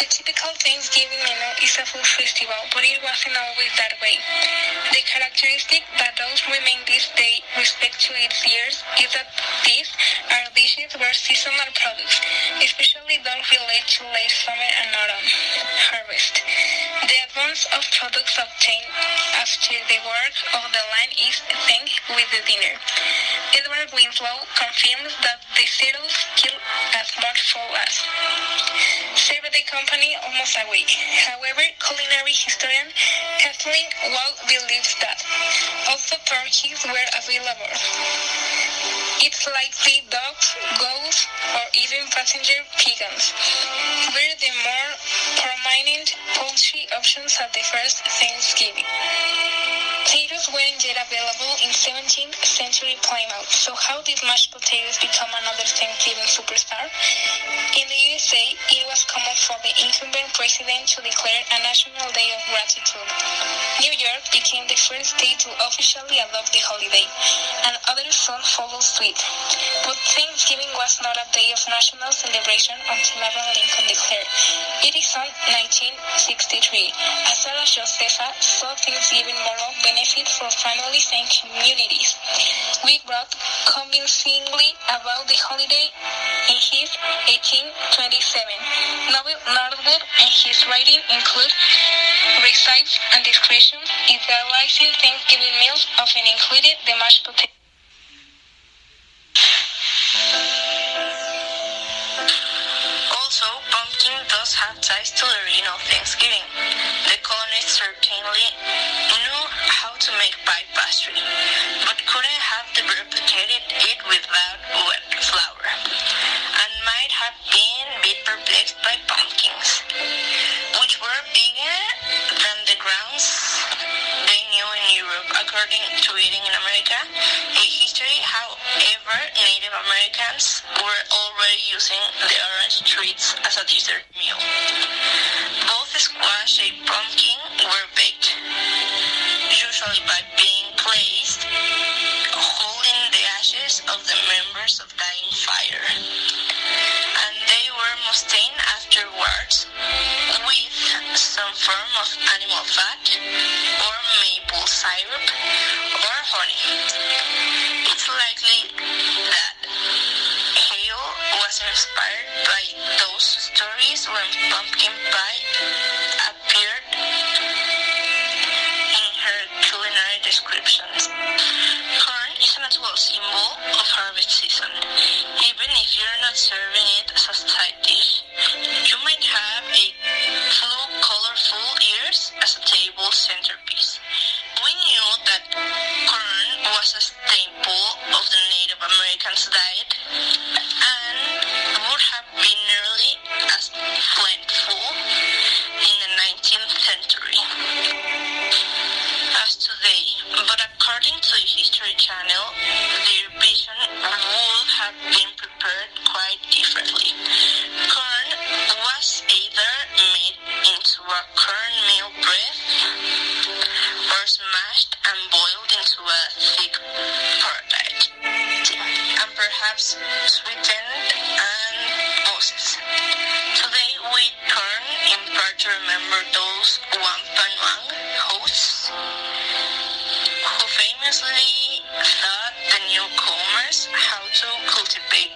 typical Thanksgiving menu is a food festival, but it wasn't always that way. The characteristic that does remain this day respect to its years is that these are dishes were seasonal products, especially those related to late summer and autumn harvest. The advance of products obtained after the work of the land is thanked with the dinner. Edward Winslow confirms that the cereals kill as much fowl as served the company almost a week. However, culinary historian Kathleen Wall believes that also turkeys were available. It's likely dogs, goats, or even passenger pigeons were the more prominent poultry options at the first Thanksgiving. Potatoes weren't yet available in 17th century Plymouth, so how did mashed potatoes become another Thanksgiving superstar? In the USA, it was common for the incumbent president to declare a national day of gratitude. New York became the first state to officially adopt the holiday, and others soon followed suit. But Thanksgiving was not a day of national celebration until Abraham Lincoln declared. It is on 1963, as Sarah Josepha saw Thanksgiving more of benefit for families and communities. We wrote convincingly about the holiday in his 1827 novel Northwood, and his writing include recipes and descriptions. Idealizing Thanksgiving meals often included the mashed potato. Also, pumpkin does have ties to the original Thanksgiving. The colonists certainly knew how to make pie pastry, but couldn't have replicated it without wet flour, and might have been a bit perplexed by pumpkins, which were bigger than the grounds they knew in Europe. According to Eating in America, a history, however, Native Americans were already using the orange treats as a dessert meal. Both squash and pumpkin were baked, usually by being placed holding the ashes of the members of dying fire, and they were moistened afterwards with some form of animal fat or maple syrup or honey. It's likely that Hale was inspired by those stories when pumpkin pie appeared in her culinary descriptions. Corn is a natural symbol of harvest season. Even if you're not serving it as a side dish, you might have a few colorful ears as a table centerpiece. We knew that corn was a staple of the Native Americans' diet and would have been nearly as plentiful in the 19th century as today, but according to the History Channel, their vision would have been prepared quite differently. Corn was either made into a cornmeal bread or smashed and boiled into a thick porridge, and perhaps sweetened and processed. Today we eat corn in part to remember those Wampanoag hosts who famously taught the newcomers how to cultivate